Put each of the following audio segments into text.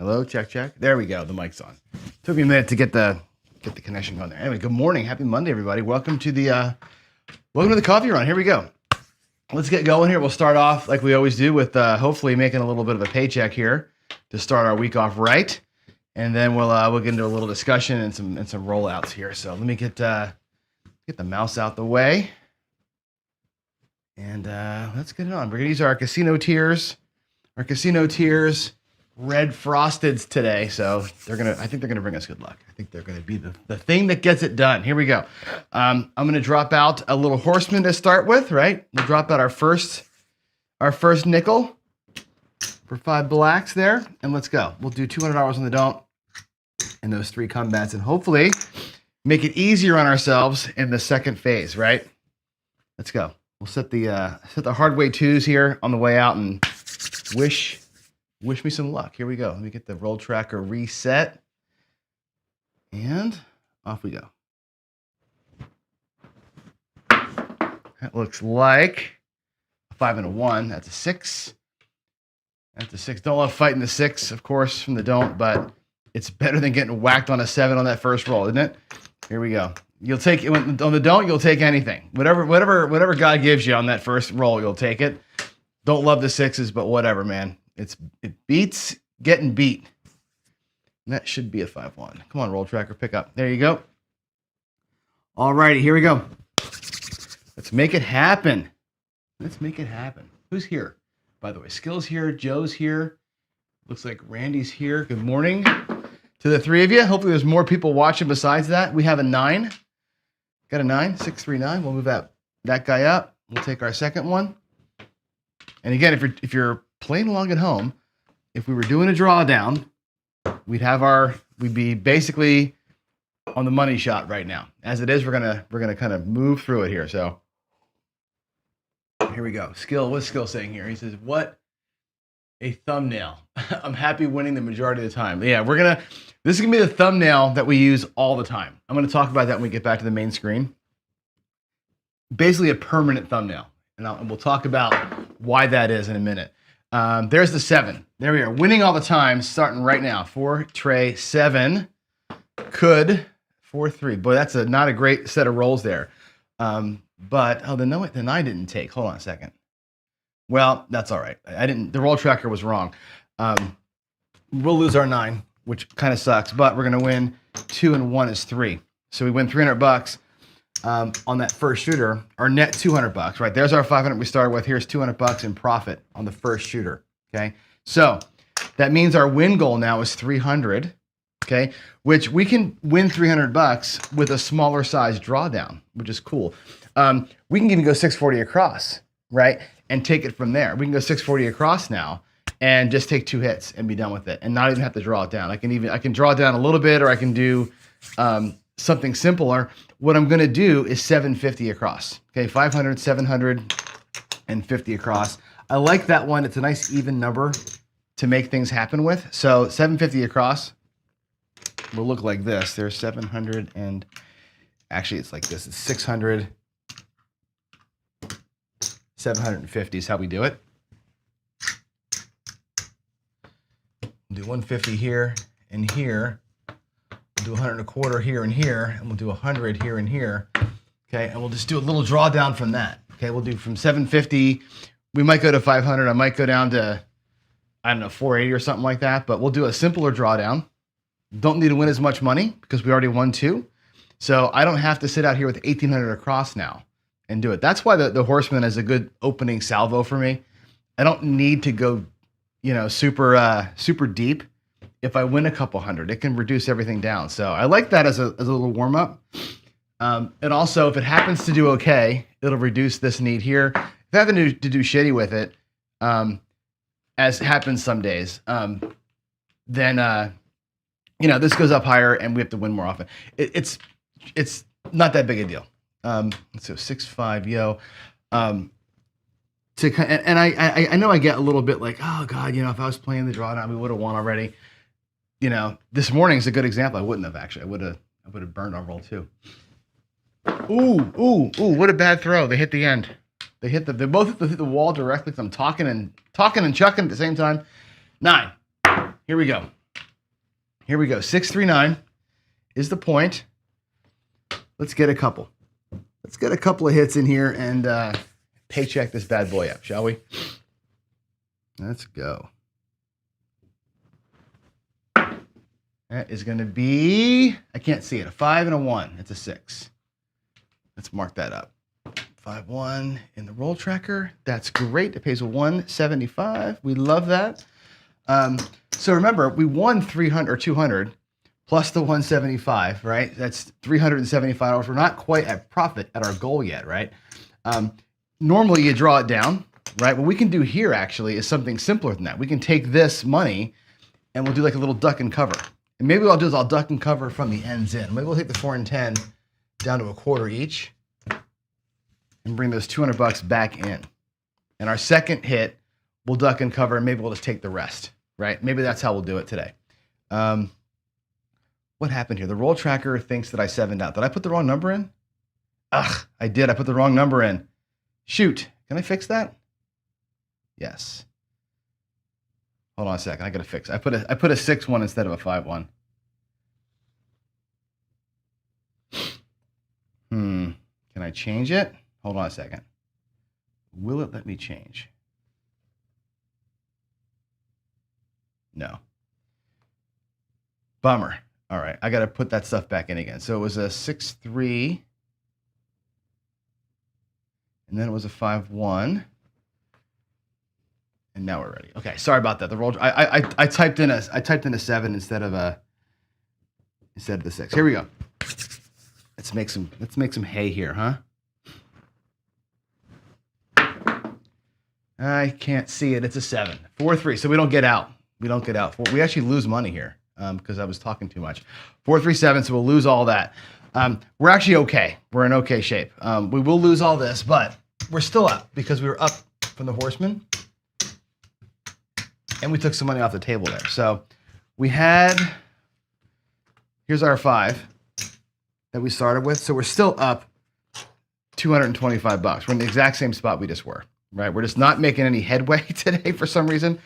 Hello, check, check. There we go. The mic's on. Took me a minute to get the connection going there. Anyway, good morning. Happy Monday, everybody. Welcome to the coffee run. Here we go. Let's get going here. We'll start off like we always do with hopefully making a little bit of a paycheck here to start our week off right, and then we'll get into a little discussion and some rollouts here. So let me get the mouse out the way, and let's get it on. We're gonna use our casino tiers. Red frosteds today, so I think they're gonna bring us good luck. I think they're gonna be the thing that gets it done. Here we go. I'm gonna drop out a little horseman to start with, right? We'll drop out our first nickel for 5 blacks there, and let's go. We'll do $200 on the don't in those 3 combats, and hopefully make it easier on ourselves in the second phase, right? Let's go. We'll set the hard way 2s here on the way out, and wish me some luck. Here we go. Let me get the roll tracker reset. And off we go. That looks like a 5 and a 1. That's a 6. That's a 6. Don't love fighting the 6, of course, from the don't, but it's better than getting whacked on a 7 on that first roll, isn't it? Here we go. You'll take it on the don't, you'll take anything. Whatever God gives you on that first roll, you'll take it. Don't love the 6s, but whatever, man. It beats getting beat. And that should be a 5-1. Come on, roll tracker, pick up. There you go. All righty, here we go. Let's make it happen. Who's here? By the way, Skill's here, Joe's here. Looks like Randy's here. Good morning to the 3 of you. Hopefully there's more people watching besides that. We have a 9. Got a 9, 639. We'll move that guy up. We'll take our second one. And again, if you're playing along at home, if we were doing a drawdown, we'd be basically on the money shot right now. As it is, we're gonna kind of move through it here. So here we go. Skill, what's Skill saying here? He says, "What a thumbnail." I'm happy winning the majority of the time. Yeah, this is gonna be the thumbnail that we use all the time. I'm gonna talk about that when we get back to the main screen. Basically a permanent thumbnail. And we'll talk about why that is in a minute. There's the 7. There we are. Winning all the time, starting right now. 4, tray, 7. Could 4, 3. Boy, that's not a great set of rolls there. But the 9 didn't take. Hold on a second. Well, that's all right. The roll tracker was wrong. We'll lose our 9, which kind of sucks, but we're gonna win 2 and 1 is 3. So we win $300 on that first shooter. Our net $200, right? There's our 500 we started with. Here's $200 in profit on the first shooter. Okay, so that means our win goal now is 300. Okay, which we can win $300 with a smaller size drawdown, which is cool. We can even go 640 across, right, and take it from there. We can go 640 across now and just take 2 hits and be done with it, and not even have to draw it down. I can draw it down a little bit, or I can do something simpler. What I'm going to do is 750 across. Okay, 500, 750 across. I like that one. It's a nice even number to make things happen with. So 750 across will look like this. There's 700, and actually it's like this. It's 600, 750 is how we do it. We'll do 150 here and here. We'll do 100 and a quarter here and here, and we'll do 100 here and here. Okay, and we'll just do a little drawdown from that. Okay, we'll do from 750. We might go to 500. I might go down to, I don't know, 480 or something like that. But we'll do a simpler drawdown. Don't need to win as much money because we already won 2. So I don't have to sit out here with 1,800 across now and do it. That's why the Horseman is a good opening salvo for me. I don't need to go, super deep. If I win a couple hundred, it can reduce everything down. So I like that as a little warm up. And also, if it happens to do okay, it'll reduce this need here. If I happen to do shitty with it, as happens some days, then this goes up higher and we have to win more often. It's not that big a deal. So 6-5, yo. I know I get a little bit like, oh God, if I was playing the drawdown, we would have won already. This morning is a good example. I wouldn't have actually. I would have burned our roll too. Ooh! What a bad throw! They hit the end. They both hit the wall directly. So I'm talking and chucking at the same time. 9. Here we go. Here we go. 639 is the point. Let's get a couple. Let's get a couple of hits in here and paycheck this bad boy up, shall we? Let's go. That is going to be, I can't see it, a 5 and a 1. It's a 6. Let's mark that up. 5-1 in the roll tracker. That's great. It pays a 175. We love that. So remember, we won 300 or 200 plus the 175, right? That's $375. We're not quite at profit at our goal yet, right? Normally you draw it down, right? What we can do here actually is something simpler than that. We can take this money and we'll do like a little duck and cover. And maybe what I'll do is I'll duck and cover from the ends in. Maybe we'll take the 4 and 10 down to a quarter each and bring those $200 back in. And our second hit, we'll duck and cover and maybe we'll just take the rest, right? Maybe that's how we'll do it today. What happened here? The roll tracker thinks that I 7'd out. Did I put the wrong number in? Ugh, I did. I put the wrong number in. Shoot. Can I fix that? Yes. Hold on a second. I gotta fix it. I put a 6-1 instead of a 5-1. Can I change it? Hold on a second. Will it let me change? No. Bummer. All right, I got to put that stuff back in again. So it was a 6-3, and then it was a 5-1, and now we're ready. Okay, sorry about that. The roll. I typed in a 7 instead of the 6. Here we go. Let's make some hay here, huh? I can't see it. It's a 7. 4-3. So we don't get out. We don't get out. We actually lose money here. Because I was talking too much. 4-3-7, so we'll lose all that. We're actually okay. We're in okay shape. We will lose all this, but we're still up because we were up from the horseman. And we took some money off the table there. So we had, here's our 5 that we started with. So we're still up $225. We're in the exact same spot we just were, right? We're just not making any headway today for some reason.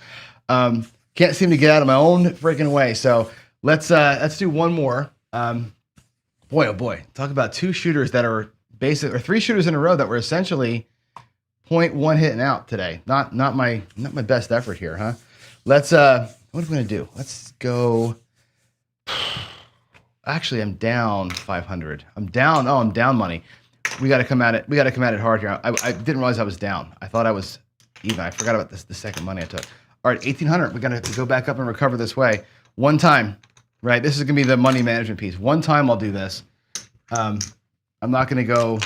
Can't seem to get out of my own freaking way. So let's do one more. Boy, oh boy. Talk about 2 shooters that are basic, or 3 shooters in a row that were essentially 0.1 hitting out today. Not my best effort here, huh? Let's what are we gonna do? Let's go. Actually, I'm down 500. I'm down money. We got to come at it. We got to come at it hard here. I didn't realize I was down. I thought I was even. I forgot about the second money I took. All right, 1,800. We're going to have to go back up and recover this way. One time, right? This is going to be the money management piece. One time I'll do this. I'm not going to go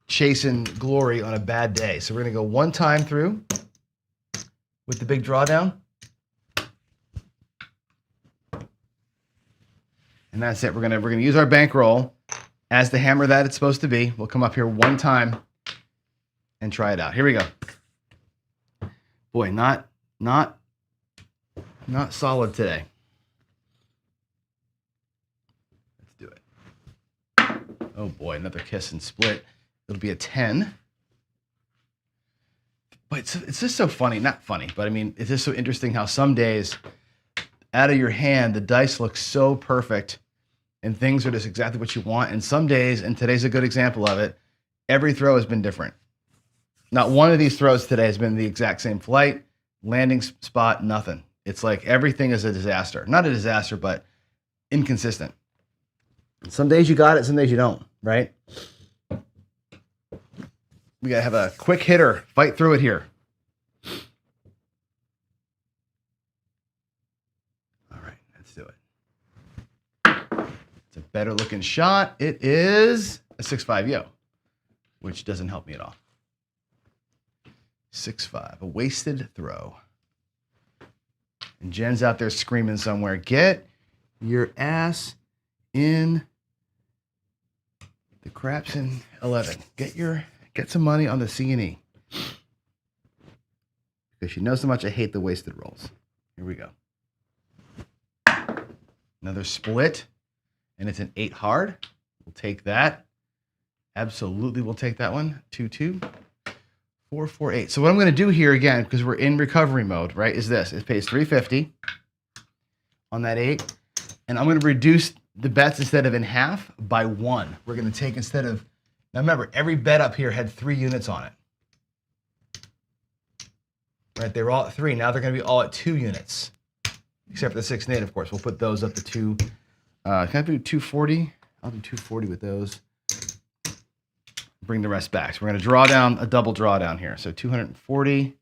chasing glory on a bad day. So we're going to go one time through with the big drawdown. And that's it. We're going to use our bankroll as the hammer that it's supposed to be. We'll come up here one time and try it out. Here we go. Boy, not solid today. Let's do it. Oh boy, another kiss and split. It'll be a 10. But it's just so funny. Not funny, but I mean, it's just so interesting how some days out of your hand, the dice look so perfect and things are just exactly what you want. And some days, and today's a good example of it, every throw has been different. Not one of these throws today has been the exact same flight, landing spot, nothing. It's like everything is a disaster. Not a disaster, but inconsistent. Some days you got it, some days you don't, right? We got to have a quick hitter fight through it here. All right, let's do it. It's a better looking shot. It is a 6-5 yo, which doesn't help me at all. 6-5, a wasted throw. And Jen's out there screaming somewhere, get your ass in the craps in 11. Get some money on the C&E. Because she knows how much I hate the wasted rolls. Here we go. Another split, and it's an 8 hard. We'll take that. Absolutely, we'll take that one. 2-2. 4-4-8. So what I'm going to do here again, because we're in recovery mode, right, is this. It pays $350 on that 8. And I'm going to reduce the bets instead of in half by 1. We're going to take instead of, now remember, every bet up here had 3 units on it. Right, they were all at 3. Now they're going to be all at 2 units. Except for the 6 and 8, of course. We'll put those up to 2. Can I do 240? I'll do 240 with those. Bring the rest back. So we're going to draw down a double drawdown here. So 240.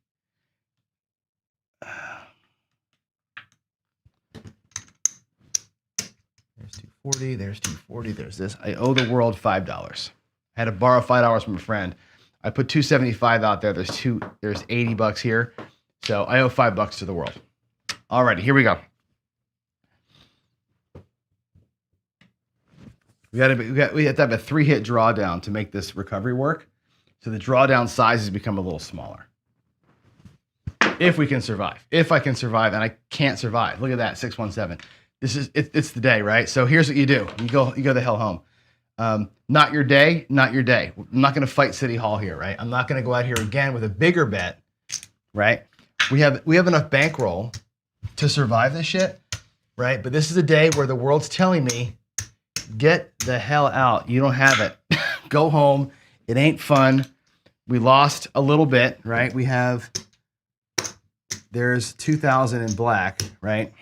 There's 240. There's 240. There's this. I owe the world $5. I had to borrow $5 from a friend. I put 275 out there. There's $80 here. So I owe $5 to the world. Alrighty, here we go. We have to have a 3-hit drawdown to make this recovery work. So the drawdown sizes become a little smaller. If we can survive. If I can survive, and I can't survive. Look at that, 617. It's the day, right? So here's what you do. You go the hell home. Not your day, not your day. I'm not going to fight City Hall here, right? I'm not going to go out here again with a bigger bet, right? We have enough bankroll to survive this shit, right? But this is a day where the world's telling me, get the hell out. You don't have it. Go home. It ain't fun. We lost a little bit, right? There's 2,000 in black, right?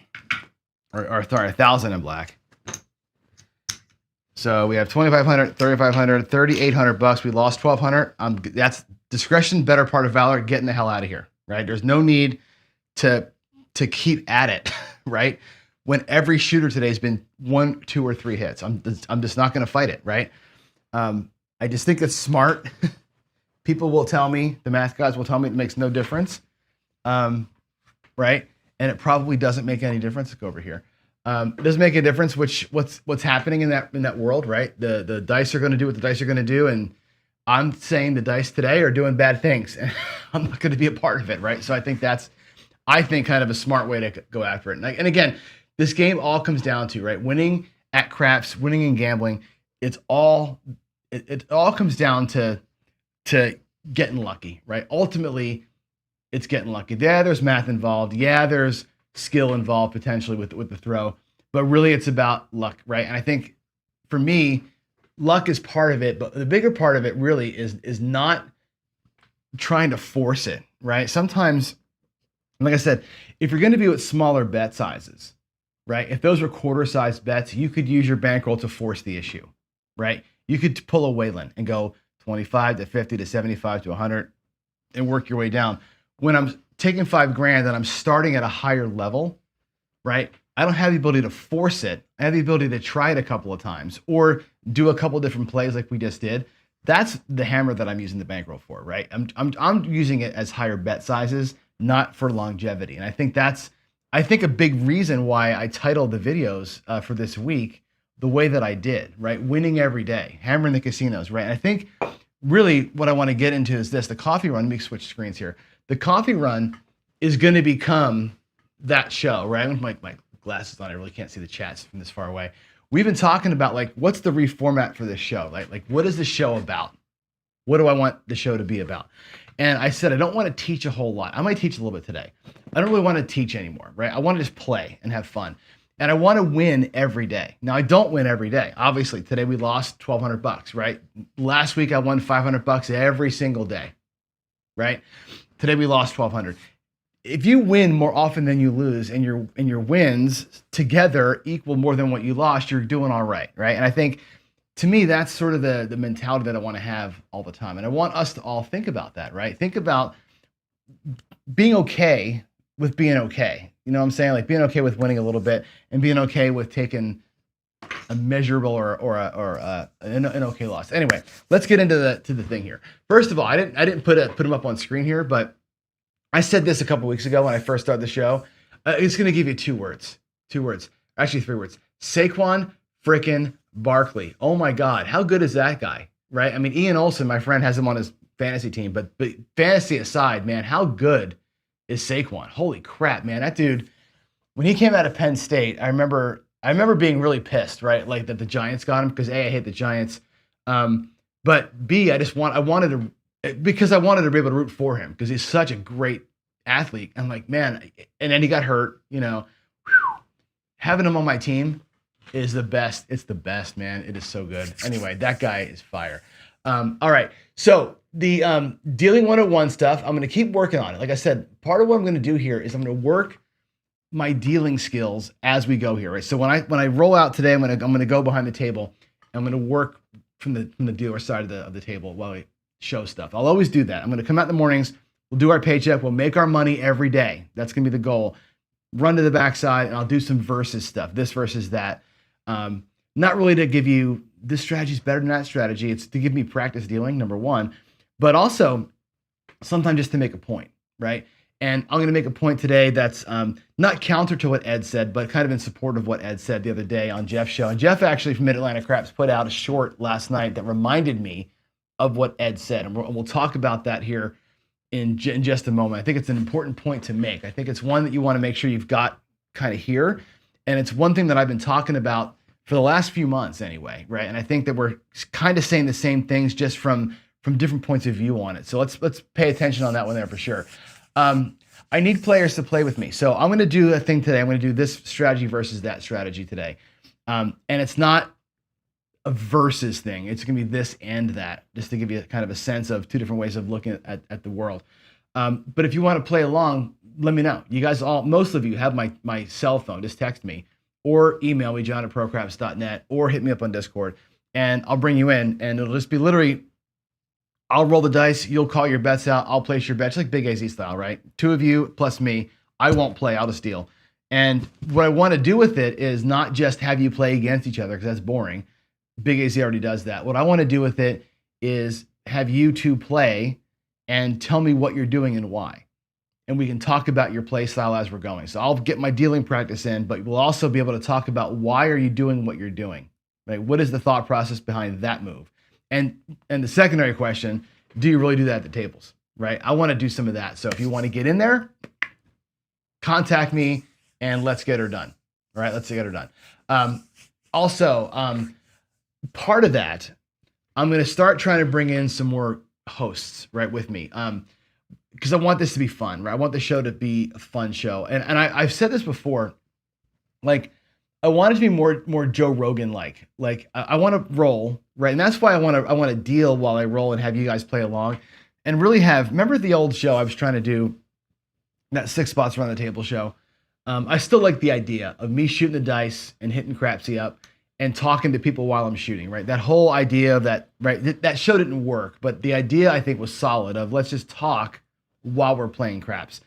Or sorry, 1,000 in black. So we have 2,500, 3,500, 3,800 bucks. We lost 1,200. That's discretion, better part of valor. Getting the hell out of here, right? There's no need to keep at it, right? When every shooter today has been 1, 2, or 3 hits. I'm just not going to fight it, right? I just think it's smart. People will tell me, the math guys will tell me it makes no difference, right? And it probably doesn't make any difference. Let's go over here. It doesn't make a difference what's happening in that world, right? The dice are going to do what the dice are going to do, and I'm saying the dice today are doing bad things, and I'm not going to be a part of it, right? So I think that's kind of a smart way to go after it. And again, this game all comes down to, right, winning at craps, winning in gambling. It all comes down to getting lucky, right? Ultimately, it's getting lucky. Yeah, there's math involved. Yeah, there's skill involved potentially with the throw, but really it's about luck, right? And I think for me, luck is part of it, but the bigger part of it really is not trying to force it, right? Sometimes, like I said, if you're going to be with smaller bet sizes, right? If those were quarter-sized bets, you could use your bankroll to force the issue, right? You could pull a Wayland and go 25 to 50 to 75 to 100 and work your way down. When I'm taking $5,000 and I'm starting at a higher level, right? I don't have the ability to force it. I have the ability to try it a couple of times or do a couple different plays like we just did. That's the hammer that I'm using the bankroll for, right? I'm using it as higher bet sizes, not for longevity. And I think that's a big reason why I titled the videos for this week the way that I did, right? Winning every day, hammering the casinos, right? And I think really what I want to get into is this, the coffee run. Let me switch screens here. The coffee run is going to become that show, right? With my glasses on, I really can't see the chats from this far away. We've been talking about like, what's the reformat for this show? Like what is the show about? What do I want the show to be about? And I said, I don't want to teach a whole lot. I might teach a little bit today. I don't really want to teach anymore, right? I want to just play and have fun. And I want to win every day. Now I don't win every day. Obviously today we lost 1,200 bucks, right? Last week I won 500 bucks every single day, right? Today we lost 1,200. If you win more often than you lose, and your wins together equal more than what you lost, you're doing all right, right? And I think, to me, that's sort of the mentality that I want to have all the time, and I want us to all think about that, right? Think about being okay with being okay. You know what I'm saying? Like being okay with winning a little bit, and being okay with taking a measurable or an okay loss. Anyway, let's get into the thing here. First of all, I didn't put them up on screen here, but I said this a couple weeks ago when I first started the show. It's going to give you two words, actually 3 words. Saquon frickin' Barkley. Oh my God, how good is that guy, right? I mean, Ian Olsen, my friend, has him on his fantasy team, but fantasy aside, man, how good is Saquon? Holy crap, man, that dude. When he came out of Penn State, I remember being really pissed, right? Like that the Giants got him because A, I hate the Giants, but B, I wanted to be able to root for him because he's such a great athlete. I'm like, man, and then he got hurt, you know. Having him on my team is the best. It's the best, man. It is so good. Anyway, that guy is fire. All right. So the dealing 101 stuff, I'm going to keep working on it. Like I said, part of what I'm going to do here is I'm going to work my dealing skills as we go here, right? So when I roll out today, I'm going to go behind the table. I'm going to work from the dealer side of the table while I show stuff. I'll always do that. I'm going to come out in the mornings. We'll do our paycheck. We'll make our money every day. That's going to be the goal. Run to the backside, and I'll do some versus stuff. This versus that. Not really to give you this strategy is better than that strategy. It's to give me practice dealing, number one, but also sometimes just to make a point, right? And I'm going to make a point today that's not counter to what Ed said, but kind of in support of what Ed said the other day on Jeff's show. And Jeff actually from Mid-Atlantic Craps put out a short last night that reminded me of what Ed said. And we'll talk about that here in just a moment. I think it's an important point to make. I think it's one that you want to make sure you've got kind of here. And it's one thing that I've been talking about for the last few months anyway, right? And I think that we're kind of saying the same things just from different points of view on it. So let's pay attention on that one there for sure. I need players to play with me. So I'm going to do a thing today. I'm going to do this strategy versus that strategy today. And it's not a versus thing. It's going to be this and that, just to give you kind of a sense of two different ways of looking at the world. But if you want to play along, let me know. You guys most of you have my cell phone. Just text me or email me, john@procraps.net, or hit me up on Discord, and I'll bring you in. And it'll just be literally, I'll roll the dice. You'll call your bets out. I'll place your bets, like Big AZ style, right? Two of you plus me. I won't play. I'll just deal. And what I want to do with it is not just have you play against each other, because that's boring. Big AZ already does that. What I want to do with it is have you two play and tell me what you're doing and why. And we can talk about your play style as we're going. So I'll get my dealing practice in, but we'll also be able to talk about why are you doing what you're doing, right? What is the thought process behind that move? And the secondary question, do you really do that at the tables, right? I want to do some of that. So if you want to get in there, contact me and let's get her done. All right, let's get her done. Also, part of that, I'm going to start trying to bring in some more hosts, right, with me. Because I want this to be fun, right? I want the show to be a fun show. And I've said this before, like, I want it to be more Joe Rogan like. Like I want to roll, right? And that's why I want to deal while I roll and have you guys play along, and really remember the old show I was trying to do, that 6 spots around the table show. I still like the idea of me shooting the dice and hitting Crapsy up and talking to people while I'm shooting, right? That whole idea of that, right? That show didn't work, but the idea I think was solid of let's just talk while we're playing craps.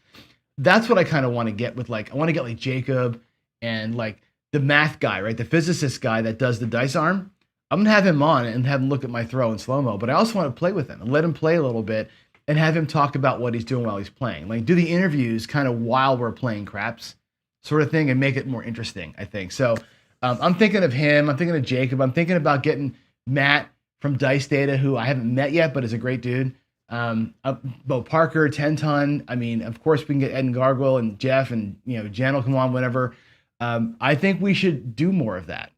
That's what I kind of want to get with, like, I want to get like Jacob and like the math guy, right? The physicist guy that does the dice arm. I'm going to have him on and have him look at my throw in slow-mo, but I also want to play with him and let him play a little bit and have him talk about what he's doing while he's playing. Like do the interviews kind of while we're playing craps sort of thing and make it more interesting, I think. So I'm thinking of him. I'm thinking of Jacob. I'm thinking about getting Matt from Dice Data, who I haven't met yet, but is a great dude. Bo Parker, 10 ton. I mean, of course we can get Ed and Gargoyle and Jeff and, Jen will come on whenever. I think we should do more of that,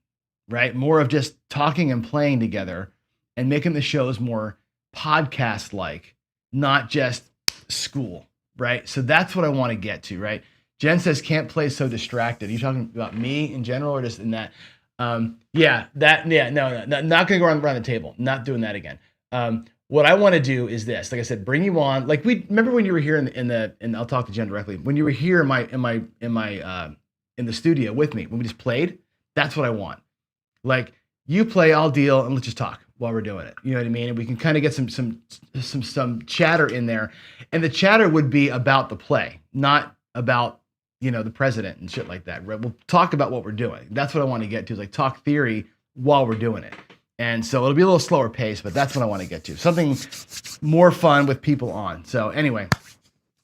right? More of just talking and playing together and making the shows more podcast-like, not just school, right? So that's what I want to get to, right? Jen says, can't play so distracted. Are you talking about me in general or just in that? No, not going to go around the table. Not doing that again. What I want to do is this. Like I said, bring you on. Like remember when you were here and I'll talk to Jen directly. When you were here in the studio with me, when we just played, that's what I want. Like you play, I'll deal, and let's just talk while we're doing it. You know what I mean? And we can kind of get some chatter in there. And the chatter would be about the play, not about, the president and shit like that. Right? We'll talk about what we're doing. That's what I want to get to, is like talk theory while we're doing it. And so it'll be a little slower pace, but that's what I want to get to. Something more fun with people on. So anyway,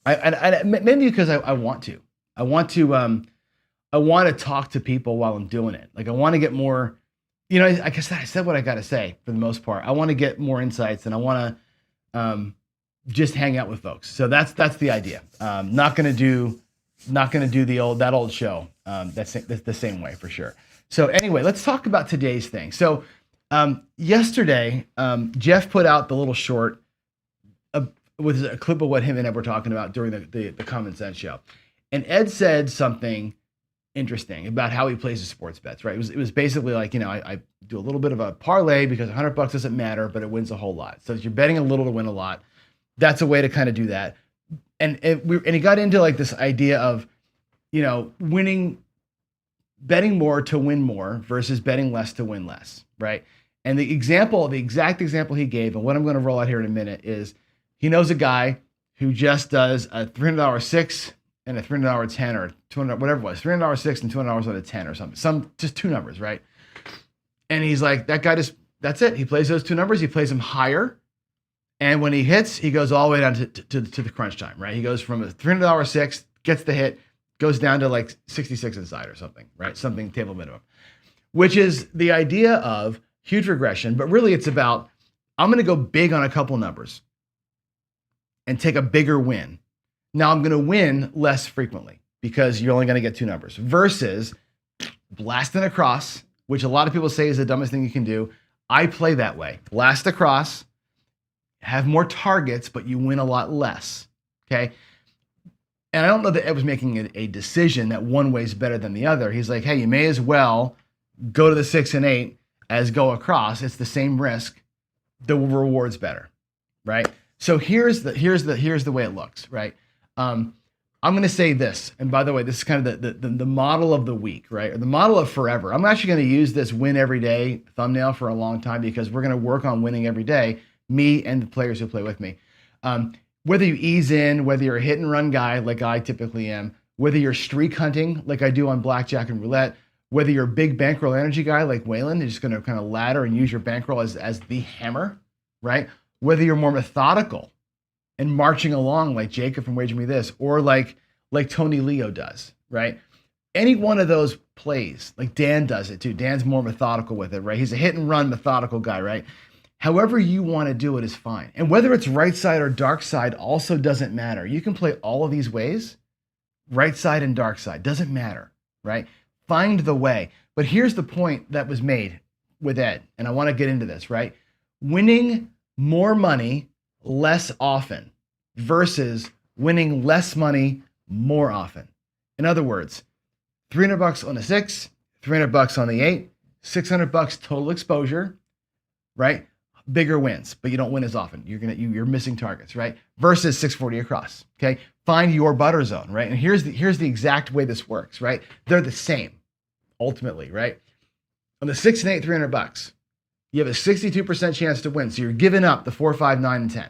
I maybe because I want to. I want to talk to people while I'm doing it. Like I want to get more, like I said what I got to say for the most part. I want to get more insights and I want to just hang out with folks. So that's the idea. Not going to do that old show. That's the same way for sure. So anyway, let's talk about today's thing. So yesterday, Jeff put out the little short with a clip of what him and Ed were talking about during the Common Sense show. And Ed said something interesting about how he plays his sports bets, right? It was basically like, I do a little bit of a parlay because $100 doesn't matter, but it wins a whole lot. So if you're betting a little to win a lot, that's a way to kind of do that. And he got into like this idea of, betting more to win more versus betting less to win less, right? And the exact example he gave, and what I'm going to roll out here in a minute, is he knows a guy who just does a $300 6 and a $300 10 or $200, whatever it was, $300 6 and $200 on a 10 or something, just two numbers, right? And he's like, that guy that's it. He plays those two numbers. He plays them higher. And when he hits, he goes all the way down to the crunch time, right? He goes from a $300 6, gets the hit, goes down to like 66 inside or something, right? Something table minimum, which is the idea of huge regression. But really it's about, I'm going to go big on a couple numbers and take a bigger win. Now I'm going to win less frequently because you're only going to get two numbers versus blasting across, which a lot of people say is the dumbest thing you can do. I play that way. Blast across, have more targets, but you win a lot less. Okay. And I don't know that Ed was making a decision that one way is better than the other. He's like, hey, you may as well go to the 6 and 8 as go across. It's the same risk. The reward's better, right? So here's the way it looks, right? I'm going to say this, and by the way, this is kind of the model of the week, right? Or the model of forever. I'm actually going to use this win every day thumbnail for a long time because we're going to work on winning every day, me and the players who play with me. Whether you ease in, whether you're a hit and run guy like I typically am, whether you're streak hunting like I do on blackjack and roulette, whether you're a big bankroll energy guy like Waylon, who's just going to kind of ladder and use your bankroll as the hammer, right? Whether you're more methodical and marching along like Jacob from Wager Me This, or like Tony Leo does, right? Any one of those plays, like Dan does it too. Dan's more methodical with it, right? He's a hit and run methodical guy, right? However you want to do it is fine. And whether it's right side or dark side also doesn't matter. You can play all of these ways, right side and dark side, doesn't matter, right? Find the way. But here's the point that was made with Ed, and I want to get into this, right? Winning more money less often versus winning less money more often. In other words, $300 on a 6, $300 on the 8, $600 total exposure, right? Bigger wins, but you don't win as often. You're missing targets, right? Versus 640 across. Okay, find your butter zone, right? And here's the exact way this works, right? They're the same, ultimately, right? On the 6 and 8, $300, you have a 62% chance to win. So you're giving up the 4, 5, 9, and 10.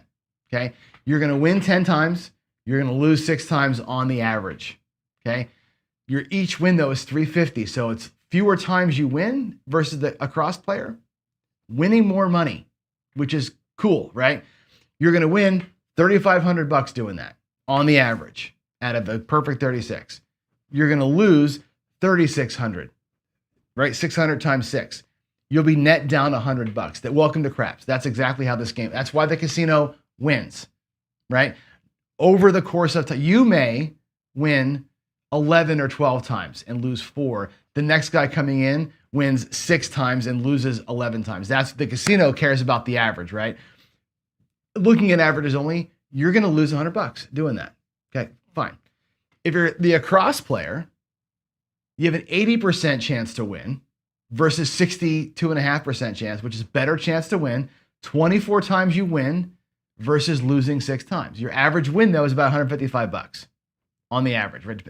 Okay, you're going to win 10 times. You're going to lose 6 times on the average. Okay, your each win though is 350, so it's fewer times you win versus the across player winning more money, which is cool, right? You're going to win $3,500 doing that on the average out of a perfect 36. You're going to lose 3,600, right? 600 times 6. You'll be net down $100. That welcome to craps. That's exactly how this game. That's why the casino wins, right? Over the course of time, you may win 11 or 12 times and lose 4. The next guy coming in wins 6 times and loses 11 times. That's the casino cares about the average, right? Looking at averages only, you're going to lose $100 doing that. Okay, fine. If you're the across player, you have an 80% chance to win versus 62.5% chance, which is better chance to win. 24 times you win versus losing 6 times. Your average win though is about $155 on the average, right?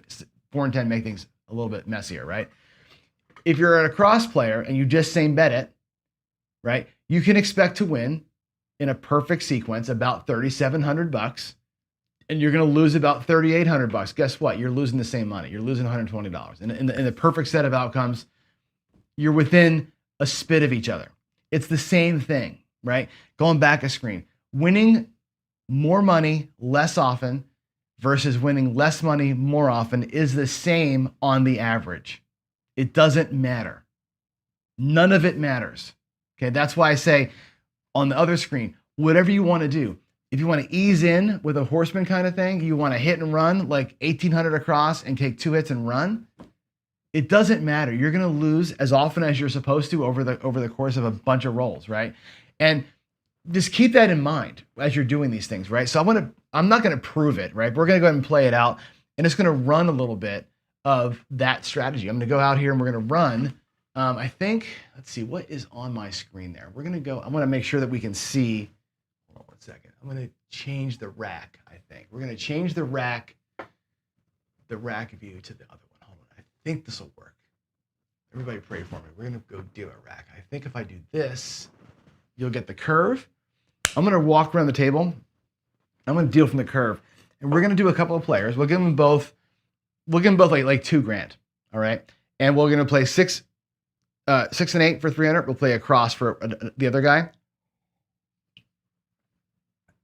4 and 10 make things a little bit messier, right? If you're a cross player and you just same bet it, right? You can expect to win in a perfect sequence about $3,700, and you're going to lose about $3,800. Guess what? You're losing the same money. You're losing $120. And in the perfect set of outcomes, you're within a spit of each other. It's the same thing, right? Going back a screen, winning more money less often versus winning less money more often is the same on the average. It doesn't matter. None of it matters. Okay, that's why I say on the other screen, whatever you want to do. If you want to ease in with a horseman kind of thing, you want to hit and run like 1,800 across and take 2 hits and run, it doesn't matter. You're going to lose as often as you're supposed to over the course of a bunch of rolls, right? And just keep that in mind as you're doing these things, right? So I'm not going to prove it, right? We're going to go ahead and play it out, and it's going to run a little bit of that strategy. I'm going to go out here and we're going to run. I think, let's see, what is on my screen there? We're going to go, I want to make sure that we can see. Hold on 1 second. I'm going to change the rack, I think. We're going to change the rack view to the other one. Hold on. I think this will work. Everybody pray for me. We're going to go do a rack. I think if I do this, you'll get the curve. I'm going to walk around the table. I'm going to deal from the curve. And we're going to do a couple of players. We'll give them both like $2,000. All right. And we're going to play 6 and 8 for 300. We'll play a cross for the other guy.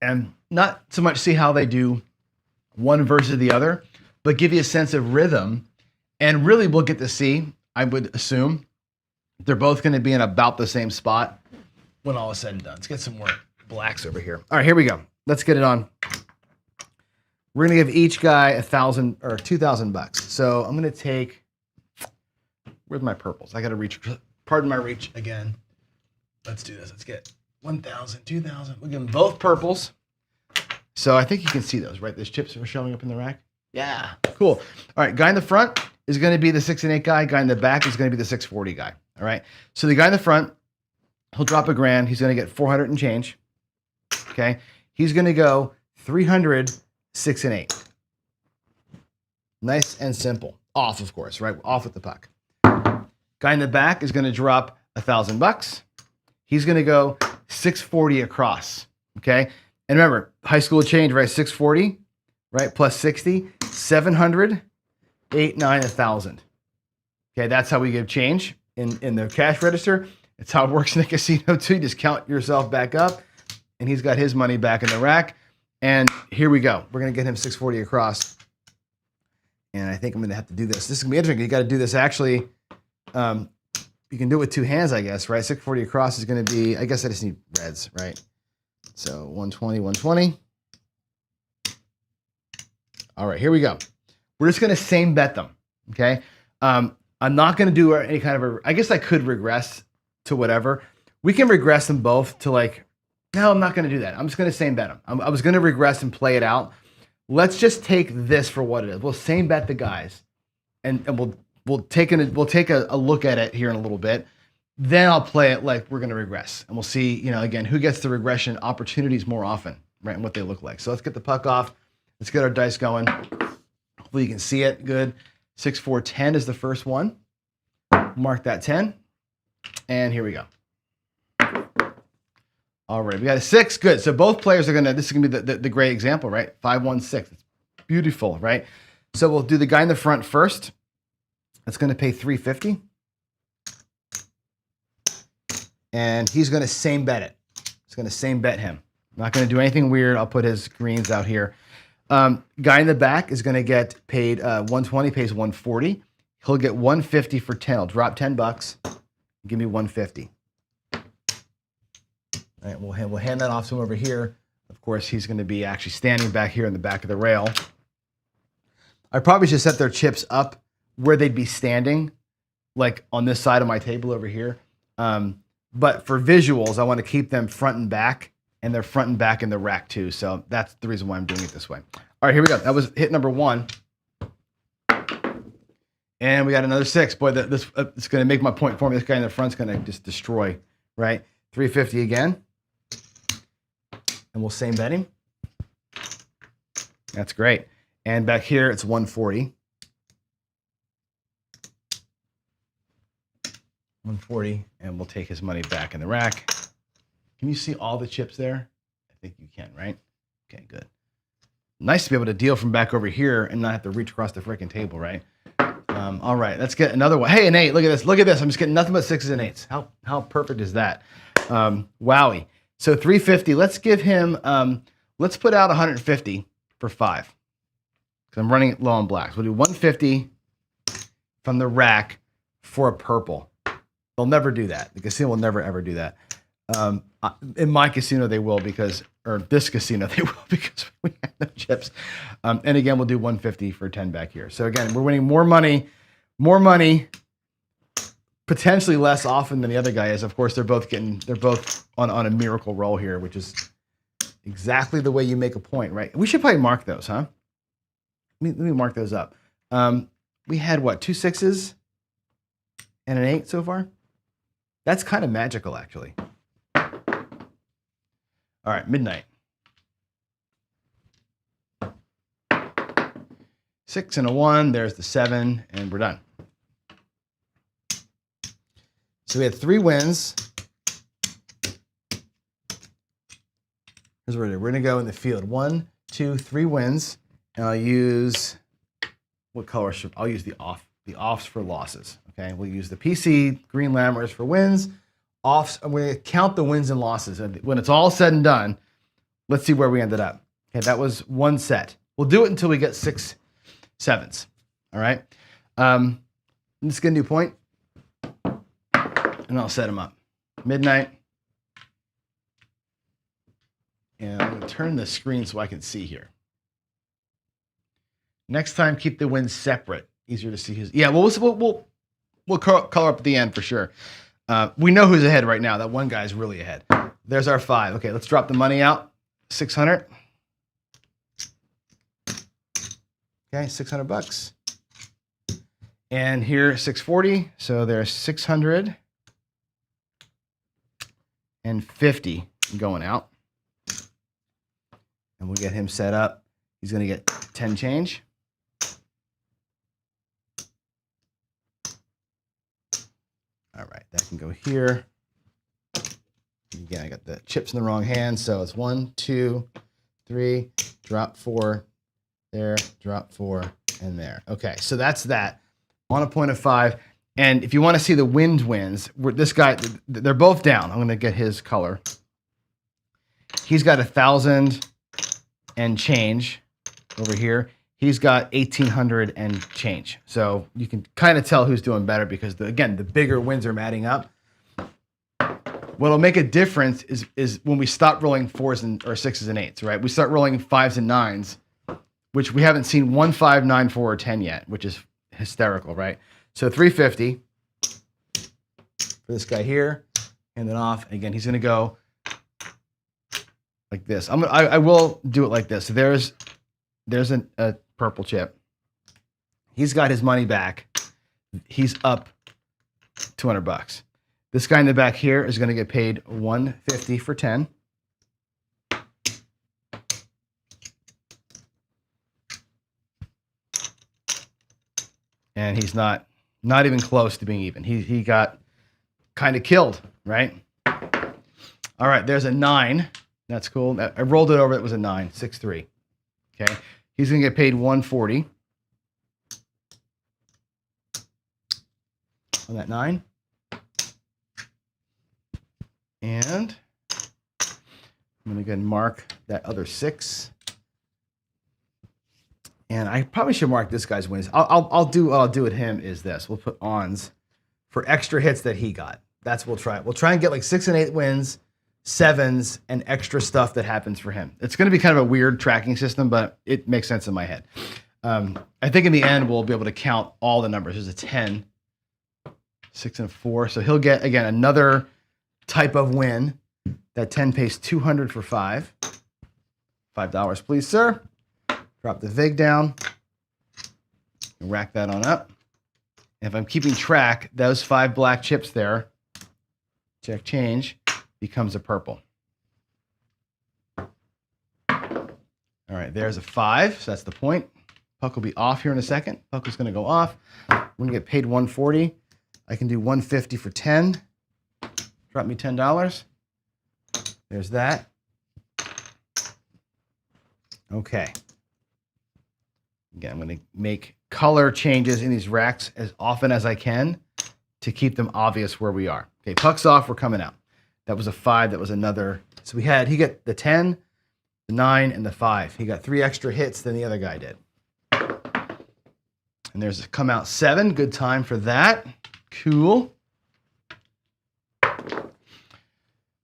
And not so much see how they do one versus the other, but give you a sense of rhythm. And really we'll get to see, I would assume, they're both going to be in about the same spot when all is said and done. Let's get some more blacks over here. All right, here we go. Let's get it on. We're going to give each guy $1,000 or $2,000. So I'm going to take, where's my purples? I got to reach, pardon my reach again. Let's do this. Let's get 1,000, 2,000. We'll give them both purples. So I think you can see those, right? Those chips are showing up in the rack. Yeah, cool. All right, guy in the front is going to be the 6 and 8 guy. Guy in the back is going to be the 640 guy. All right. So the guy in the front, he'll drop $1,000. He's going to get 400 and change. Okay. He's going to go 300, 6 and 8. Nice and simple. Off, of course, right? Off with the puck. Guy in the back is going to drop $1,000. He's going to go 640 across. Okay. And remember, high school change, right? 640, right? Plus 60, 700, 8, 9, 1,000. Okay. That's how we give change in the cash register. It's how it works in the casino too. You just count yourself back up and he's got his money back in the rack. And here we go. We're going to get him 640 across. And I think I'm going to have to do this. This is going to be interesting. You got to do this actually. You can do it with 2 hands, I guess, right? 640 across is going to be, I guess I just need reds, right? So 120, 120. All right, here we go. We're just going to same bet them, okay? I'm not going to do any kind of I guess I could regress to whatever. We can regress them both to like, no, I'm not going to do that. I'm just going to same bet them. I was going to regress and play it out. Let's just take this for what it is. We'll same bet the guys, and we'll take a look at it here in a little bit. Then I'll play it like we're going to regress, and we'll see, again, who gets the regression opportunities more often, right, and what they look like. So let's get the puck off. Let's get our dice going. Hopefully you can see it good. 6, 4, 10 is the first one. Mark that 10, and here we go. All right, we got a 6. Good. So both players are this is gonna be the great example, right? 5, 1, 6. It's beautiful, right? So we'll do the guy in the front first. That's going to pay 350. And he's going to same bet it. It's going to same bet him. I'm not going to do anything weird. I'll put his greens out here. Guy in the back is going to get paid 120, pays 140. He'll get 150 for 10. I'll drop $10. Give me 150. All right, we'll hand that off to him over here. Of course, he's going to be actually standing back here in the back of the rail. I probably should set their chips up where they'd be standing, like on this side of my table over here. But for visuals, I want to keep them front and back, and they're front and back in the rack too. So that's the reason why I'm doing it this way. All right, here we go. That was hit number 1. And we got another 6. Boy, this it's going to make my point for me. This guy in the front's going to just destroy, right? 350 again. And we'll same bet him. That's great. And back here, it's 140. 140, and we'll take his money back in the rack. Can you see all the chips there? I think you can, right? Okay, good. Nice to be able to deal from back over here and not have to reach across the freaking table, right? All right, let's get another one. Hey, an 8, look at this. Look at this. I'm just getting nothing but 6s and 8s. How perfect is that? Wowie. So 350, let's give him, let's put out 150 for 5. Because I'm running low on blacks. We'll do 150 from the rack for a purple. They'll never do that. The casino will never, ever do that. In my casino, they will or this casino, they will because we have no chips. And again, we'll do 150 for 10 back here. So again, we're winning more money, potentially less often than the other guy is. Of course, they're both on a miracle roll here, which is exactly the way you make a point, right? We should probably mark those, huh? Let me mark those up. we had what, 2 6s and an 8 so far? That's kind of magical, actually. All right, midnight. 6 and a 1, there's the 7, and we're done. So we had 3 wins. Here's what we're going to go in the field. 1, 2, 3 wins, and I'll use, what color should, I'll use the offs for losses. Okay, we'll use the PC green lammers for wins. Offs, I'm going to count the wins and losses. And when it's all said and done, let's see where we ended up. Okay, that was 1 set. We'll do it until we get 6 7s. All right. Let's get a new point, and I'll set them up. Midnight. And I'm going to turn the screen so I can see here. Next time, keep the wins separate. Easier to see who's. Yeah, we'll color up at the end for sure. We know who's ahead right now. That one guy's really ahead. There's our 5. Okay, let's drop the money out. 600. Okay, 600 bucks. And here, 640. So there's 650 going out. And we'll get him set up. He's going to get 10 change. All right, that can go here. Again, I got the chips in the wrong hand. So it's 1, 2, 3, drop 4. There, drop 4, and there. Okay, so that's that. On a point of 5. And if you want to see the wins, this guy, they're both down. I'm going to get his color. He's got 1,000 and change over here. He's got 1,800 and change. So you can kind of tell who's doing better because, again, the bigger wins are adding up. What'll make a difference is when we stop rolling 4s or 6s and 8s, right? We start rolling 5s and 9s. Which we haven't seen 1, 5, 9, 4, or 10 yet, which is hysterical, right? So 350 for this guy here, hand it off. And again, he's going to go like this. I will do it like this. So there's a purple chip. He's got his money back. He's up 200 bucks. This guy in the back here is going to get paid 150 for 10. And he's not even close to being even. He got kind of killed, right? All right, there's a 9. That's cool. I rolled it over. It was a 9, 6-3. Okay, he's gonna get paid 140 on that 9. And I'm gonna go and mark that other 6. And I probably should mark this guy's wins. I'll do what I'll do with him is this. We'll put ons for extra hits that he got. That's what we'll try. We'll try and get like 6 and 8 wins, 7s, and extra stuff that happens for him. It's going to be kind of a weird tracking system, but it makes sense in my head. I think in the end, we'll be able to count all the numbers. There's a 10, 6, and a 4. So he'll get, again, another type of win. That 10 pays 200 for 5. $5, please, sir. Drop the VIG down, and rack that on up. And if I'm keeping track, those 5 black chips there, check change, becomes a purple. All right, there's a 5, so that's the point. Puck will be off here in a second. Puck is going to go off. We're going to get paid 140. I can do 150 for 10. Drop me $10. There's that. Okay. Again, I'm going to make color changes in these racks as often as I can to keep them obvious where we are. Okay, puck's off, we're coming out. That was a 5, that was another. So he got the 10, the 9, and the 5. He got 3 extra hits than the other guy did. And there's a come out 7, good time for that. Cool.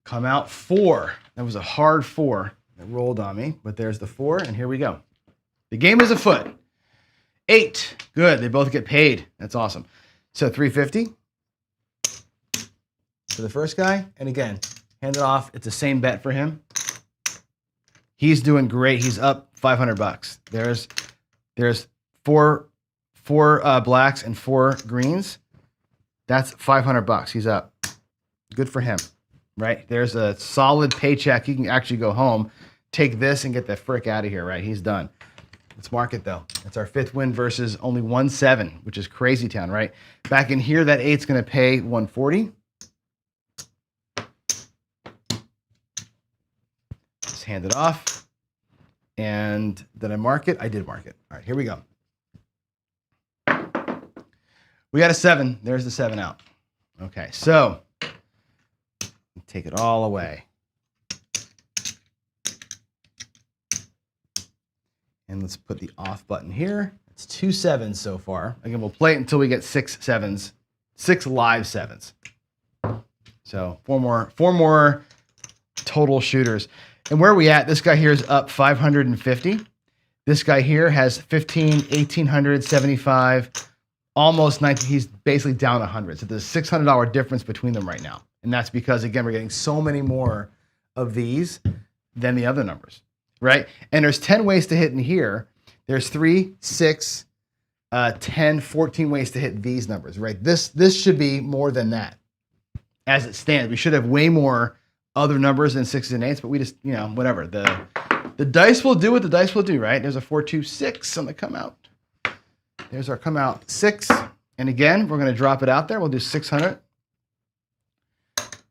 Come out 4. That was a hard 4 that rolled on me, but there's the 4, and here we go. The game is afoot. 8. Good. They both get paid. That's awesome. So 350 for the first guy. And again, hand it off. It's the same bet for him. He's doing great. He's up 500 bucks. There's 4 four blacks and four greens. That's $500. He's up. Good for him, right? There's a solid paycheck. He can actually go home, take this, and get the frick out of here, right? He's done. Let's mark it, though. That's our fifth win versus only 1-7, which is crazy town, right? Back in here, that 8's going to pay 140. Just hand it off. And did I mark it? I did mark it. All right, here we go. We got a 7. There's the 7 out. Okay, so take it all away. And let's put the off button here. It's 2 7s so far. Again, we'll play it until we get 6 7s, 6 live 7s. So four more total shooters. And where are we at? This guy here is up 550. This guy here has 15, 1800, 75, almost 19. He's basically down 100. So there's a $600 difference between them right now. And that's because, again, we're getting so many more of these than the other numbers, right? And there's 10 ways to hit in here. There's 3, 6, 10, 14 ways to hit these numbers, right? This should be more than that as it stands. We should have way more other numbers than 6s and 8s, but we just, you know, whatever. The dice will do what the dice will do, right? There's a 4, 2, 6 on the come out. There's our come out 6. And again, we're going to drop it out there. We'll do 600.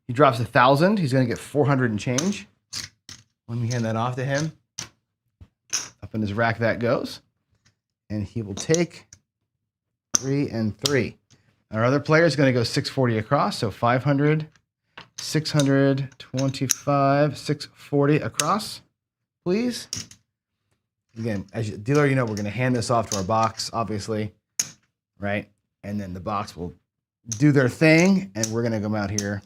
He drops 1,000. He's going to get 400 and change. Let me hand that off to him. Up in his rack that goes. And he will take 3 and 3. Our other player is going to go 640 across. So 500, 625, 640 across, please. Again, as a dealer, you know, we're going to hand this off to our box, obviously, right? And then the box will do their thing, and we're going to come out here.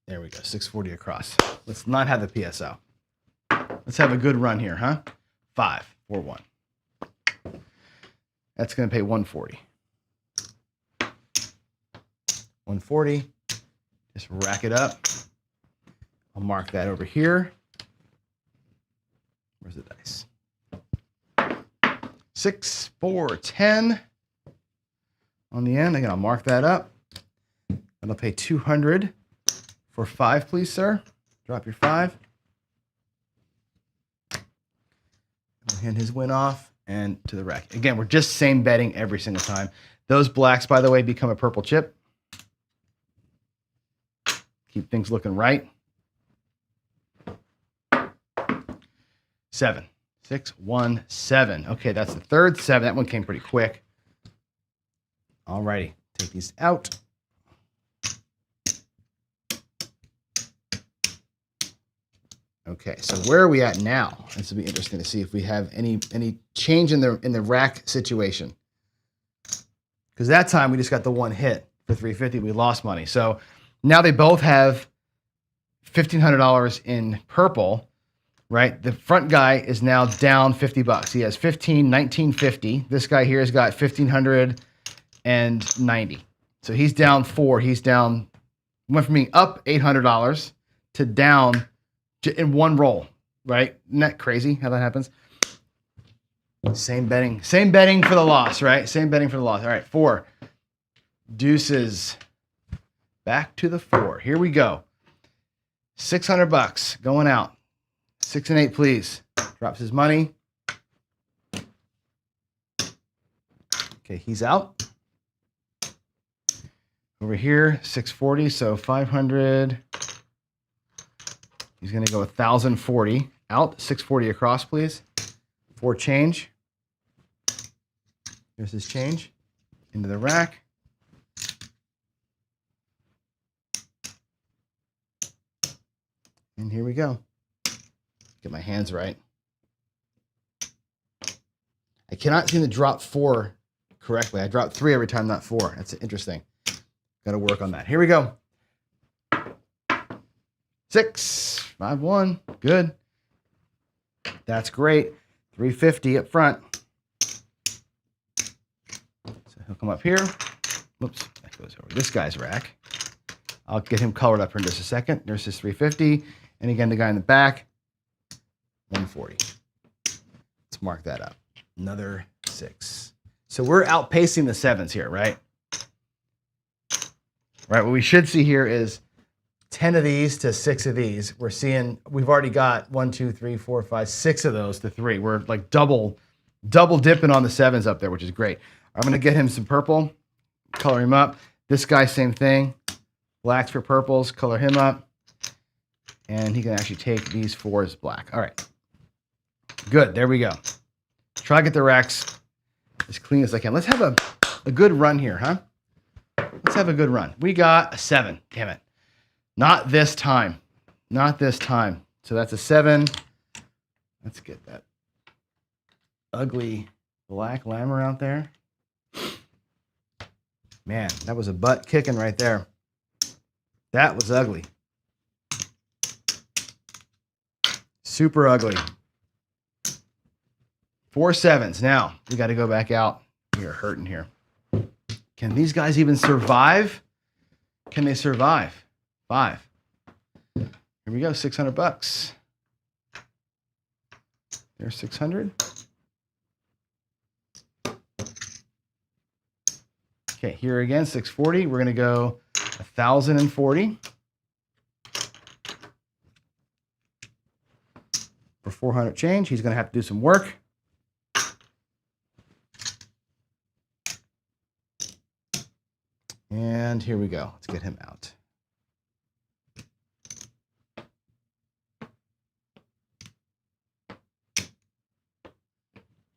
There we go, 640 across. Let's not have the PSO. Let's have a good run here, huh? 5, 4, 1. That's going to pay 140. 140. Just rack it up. I'll mark that over here. Where's the dice? 6, 4, 10. On the end, again, I'll mark that up. And I'll pay 200 for 5, please, sir. Drop your 5. We'll hand his win off and to the rack. Again, we're just same betting every single time. Those blacks, by the way, become a purple chip. Keep things looking right. 7, 6, 1, 7. Okay, that's the third 7. That one came pretty quick. All righty, take these out. Okay, so where are we at now? This will be interesting to see if we have any change in the rack situation. Because that time we just got the one hit for 350. We lost money. So now they both have $1,500 in purple, right? The front guy is now down $50. He has 1950. This guy here has got 1,590. So he's down 4. He's down, went from being up $800 to down in one roll, right? Isn't that crazy how that happens? Same betting for the loss, right? Same betting for the loss. All right, 4 deuces. Back to the 4. Here we go. $600 going out. 6 and 8, please. Drops his money. Okay, he's out. Over here, 640, so 500. He's going to go 1,040 out. 640 across, please. 4 change. Here's his change. Into the rack. And here we go. Get my hands right. I cannot seem to drop 4 correctly. I drop 3 every time, not 4. That's interesting. Got to work on that. Here we go. 6, 5, 1. Good. That's great. 350 up front. So he'll come up here. Whoops, that goes over this guy's rack. I'll get him colored up here in just a second. There's his 350. And again, the guy in the back, 140. Let's mark that up. Another 6. So we're outpacing the 7s here, right? Right, what we should see here is 10 of these to 6 of these. We're seeing, we've already got 1, 2, 3, 4, 5, 6 of those to 3. We're like double dipping on the 7s up there, which is great. I'm going to get him some purple, color him up. This guy, same thing. Blacks for purples, color him up. And he can actually take these 4s black. All right. Good, there we go. Try to get the racks as clean as I can. Let's have a good run here, huh? Let's have a good run. We got a 7. Damn it. Not this time. Not this time. So that's a 7. Let's get that ugly black lammer out there. Man, that was a butt kicking right there. That was ugly. Super ugly. 4 7s. Now, we got to go back out. We are hurting here. Can these guys even survive? Can they survive? 5. Here we go, $600. There's 600. Okay, here again, 640. We're going to go 1,040 for 400 change. He's going to have to do some work. And here we go. Let's get him out.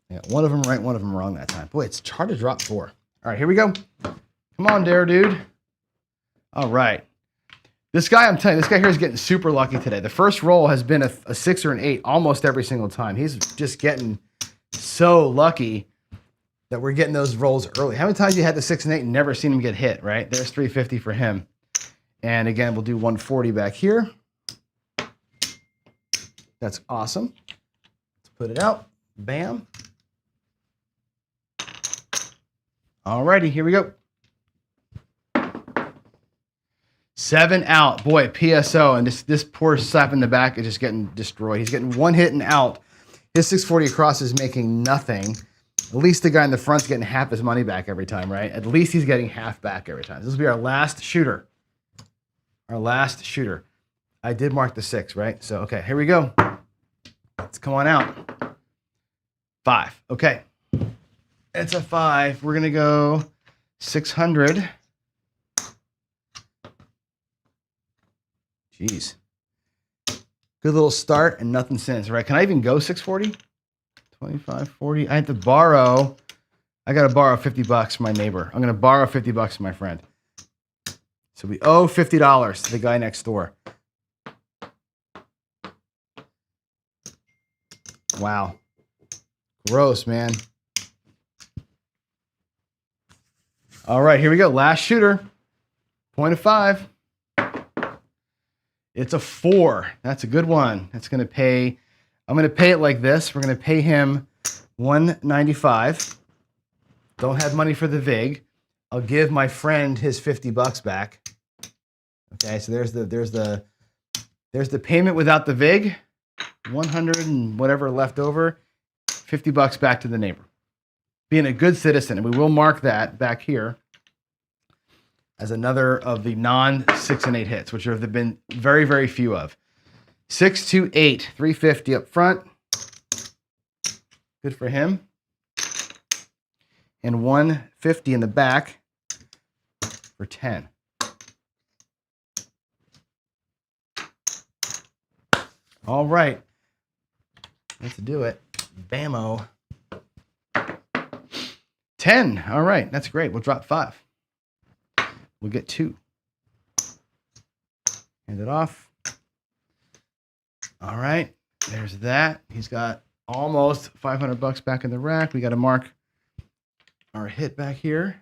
Yeah, one of them right, one of them wrong that time. Boy, it's hard to drop 4. All right, here we go. Come on, Dare Dude. All right. This guy, I'm telling you, this guy here is getting super lucky today. The first roll has been a 6 or an 8 almost every single time. He's just getting so lucky that we're getting those rolls early. How many times you had the 6 and 8 and never seen him get hit, right? There's 350 for him. And again, we'll do 140 back here. That's awesome. Let's put it out. Bam. All righty, here we go. 7 out. Boy, PSO. And this poor slap in the back is just getting destroyed. He's getting 1 hit and out. His 640 across is making nothing. At least the guy in the front's getting half his money back every time, right? At least he's getting half back every time. This will be our last shooter. Our last shooter. I did mark the 6, right? So, okay, here we go. Let's come on out. 5. Okay. It's a 5. We're going to go 600. Jeez. Good little start and nothing since, right? Can I even go 640? 25, 40. I had to borrow. I got to borrow $50 from my neighbor. I'm going to borrow $50 from my friend. So we owe $50 to the guy next door. Wow. Gross, man. All right, here we go. Last shooter. Point of 5. It's a 4. That's a good one. That's going to pay. I'm going to pay it like this. We're going to pay him $195. Don't have money for the VIG. I'll give my friend his $50 back. Okay, so there's the payment without the VIG. 100 and whatever left over. $50 back to the neighbor. Being a good citizen, and we will mark that back here as another of the non-6 and 8 hits, which have been very, very few of. 6 to 8, 350 up front. Good for him. And 150 in the back for 10. All right. Let's do it. Bammo. 10. All right. That's great. We'll drop 5. We'll get 2. Hand it off. All right. There's that. He's got almost $500 back in the rack. We got to mark our hit back here.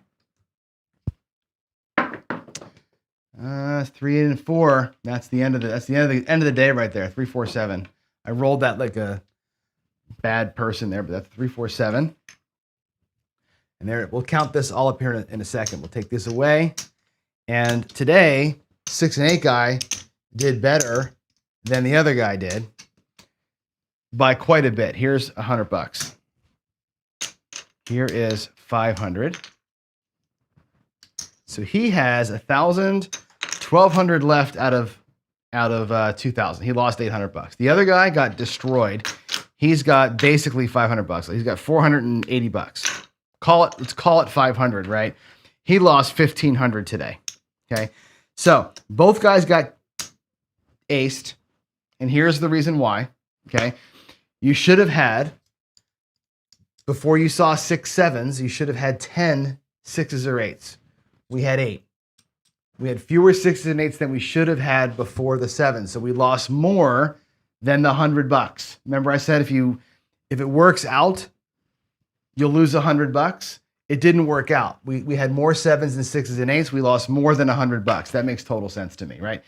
3, 8, and 4. That's the end of the end of the day right there. 3, 4, 7. I rolled that like a bad person there, but that's 3, 4, 7. And there, we'll count this all up here in a second. We'll take this away. And today, 6 and 8 guy did better than the other guy did by quite a bit. Here's $100. Here is 500. So he has 1,000, 1,200 left out of 2,000. He lost $800. The other guy got destroyed. He's got basically $500. He's got $480. Let's call it 500, right? He lost 1,500 today. Okay. So both guys got aced. And here's the reason why. Okay. You should have had, before you saw 6 sevens, you should have had 10 6s or 8s. We had 8. We had fewer 6s and 8s than we should have had before the 7s. So we lost more than the $100. Remember I said if it works out, you'll lose $100. It didn't work out. We had more 7s and 6s and 8s. We lost more than $100. That makes total sense to me, right?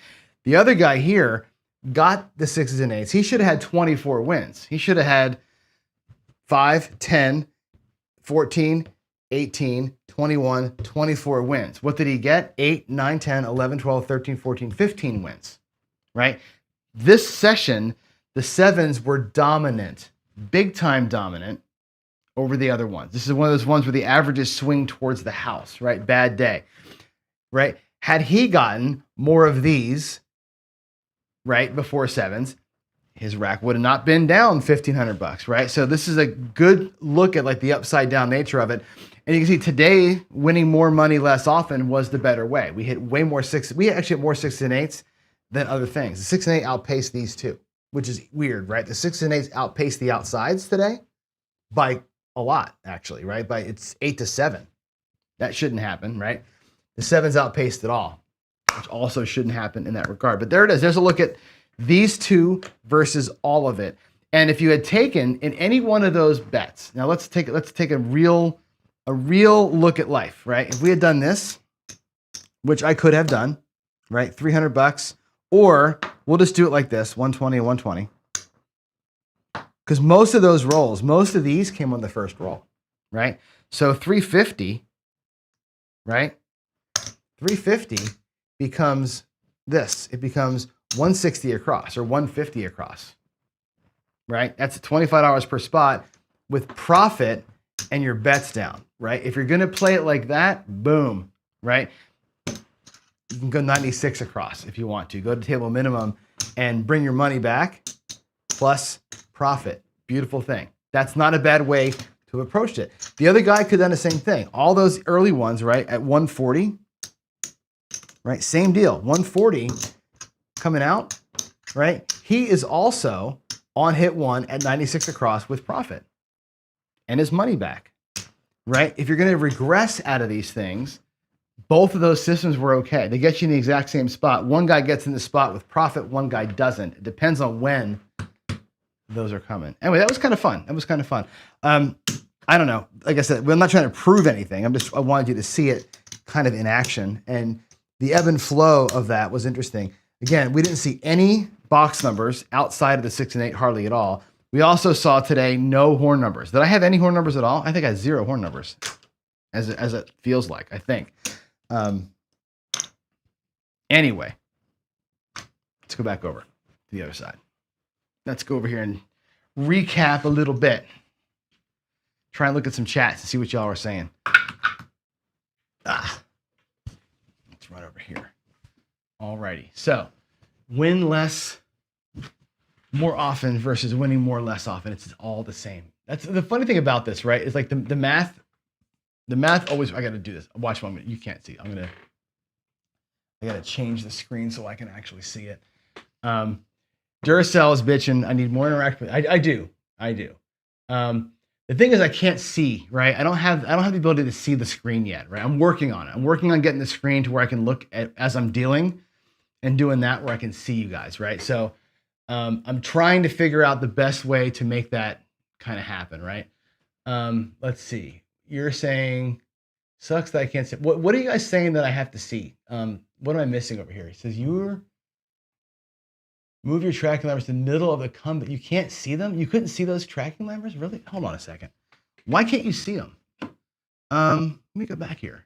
The other guy here got the 6s and 8s. He should have had 24 wins. He should have had 5, 10, 14, 18, 21, 24 wins. What did he get? 8, 9, 10, 11, 12, 13, 14, 15 wins, right? This session, the 7s were dominant, big time dominant over the other ones. This is one of those ones where the averages swing towards the house, right? Bad day, right? Had he gotten more of these, right, before 7s, his rack would have not been down $1,500, right? So this is a good look at like the upside down nature of it. And you can see today, winning more money less often was the better way. We hit way more 6s. We actually hit more 6s and 8s than other things. The 6 and 8 outpaced these two, which is weird, right? The 6 and 8s outpaced the outsides today by a lot, actually, right? By it's 8 to 7. That shouldn't happen, right? The 7s outpaced it all, which also shouldn't happen in that regard. But there it is. There's a look at these two versus all of it. And if you had taken in any one of those bets, now let's take a real look at life, right? If we had done this, which I could have done, right? $300, or we'll just do it like this, 120 and 120. Because most of those rolls, most of these came on the first roll, right? So 350, right? 350 becomes this. It becomes 160 across or 150 across, right? That's $25 per spot with profit and your bets down, right? If you're going to play it like that, boom, right? You can go 96 across if you want to. Go to table minimum and bring your money back plus profit. Beautiful thing. That's not a bad way to have approached it. The other guy could have done the same thing. All those early ones, right, at 140, right? Same deal, 140 coming out, right? He is also on hit 1 at 96 across with profit and his money back, right? If you're going to regress out of these things, both of those systems were okay. They get you in the exact same spot. One guy gets in the spot with profit, one guy doesn't. It depends on when those are coming. Anyway, that was kind of fun. I don't know. Like I said, I'm not trying to prove anything. I wanted you to see it kind of in action. And the ebb and flow of that was interesting. Again, we didn't see any box numbers outside of the 6 and 8 hardly at all. We also saw today no horn numbers. Did I have any horn numbers at all? I think I had 0 horn numbers, as it feels like, I think. Anyway, let's go back over to the other side. Let's go over here and recap a little bit. Try and look at some chats and see what y'all are saying. Let's run over here. Alrighty. So, win less more often versus winning more less often. It's all the same. That's the funny thing about this, right? It's like the math always, I got to do this. Watch 1 minute. You can't see. I got to change the screen so I can actually see it. Duracell is bitching. I need more interaction. I do. The thing is, I can't see, right? I don't have the ability to see the screen yet, right? I'm working on it. I'm working on getting the screen to where I can look at as I'm dealing and doing that where I can see you guys, right? So I'm trying to figure out the best way to make that kind of happen, right? Let's see. You're saying, sucks that I can't see. What are you guys saying that I have to see? What am I missing over here? He says, move your tracking levers to the middle of the comeback. You can't see them? You couldn't see those tracking levers? Really? Hold on a second. Why can't you see them? Let me go back here.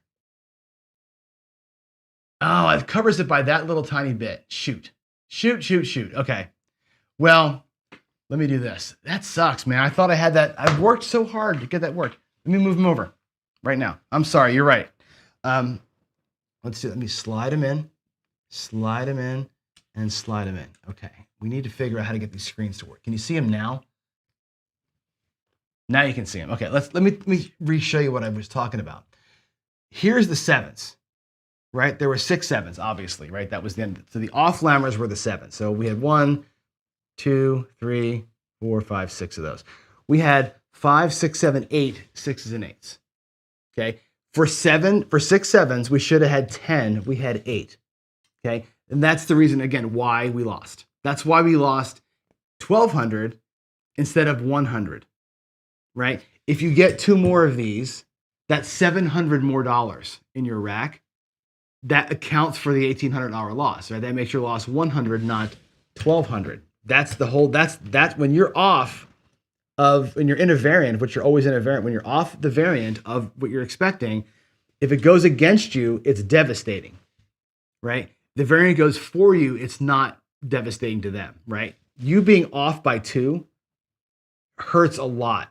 Oh, it covers it by that little tiny bit. Shoot. Okay. Well, let me do this. That sucks, man. I thought I had that. I've worked so hard to get that work. Let me move them over right now. I'm sorry. You're right. Let's see. Let me slide them in, and slide them in. Okay. We need to figure out how to get these screens to work. Can you see them now? Now you can see them. Okay. Let me re-show you what I was talking about. Here's the sevens, right? There were 6 sevens, obviously, right? That was the end. So the off lammers were the 7. So we had 1, 2, 3, 4, 5, 6 of those. We had 5, 6, 7, 8 6s and 8s. Okay. For 6 sevens, we should have had 10. We had 8. Okay. And that's the reason, again, why we lost. That's why we lost 1,200 instead of 100, right? If you get 2 more of these, that's $700 more in your rack. That accounts for the $1,800 loss, right? That makes your loss 100, not 1,200. That's the whole, that's when you're off of, when you're in a variant, which you're always in a variant, when you're off the variant of what you're expecting, if it goes against you, it's devastating, right? The variant goes for you, it's not devastating to them, right? You being off by 2 hurts a lot.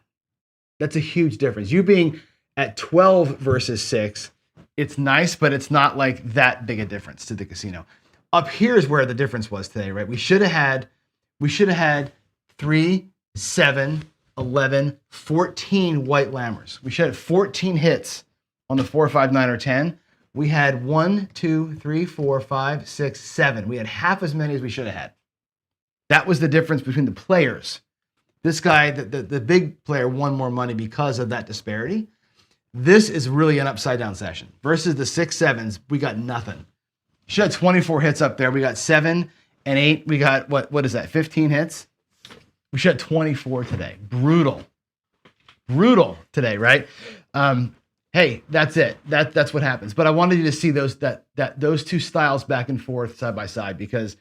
That's a huge difference. You being at 12 versus 6, it's nice, but it's not like that big a difference to the casino. Up here is where the difference was today, right? We should have had 3, 7, 11, 14 white lammers. We should have 14 hits on the 4, 5, 9, or 10. We had 1, 2, 3, 4, 5, 6, 7. We had half as many as we should have had. That was the difference between the players. This guy, the big player, won more money because of that disparity. This is really an upside down session. Versus the 6 sevens, we got nothing. Should have 24 hits up there. We got 7 and 8. We got, what is that, 15 hits? We should have 24 today. Brutal today, right? Hey, that's it. That's what happens. But I wanted you to see those 2 styles back and forth side by side, because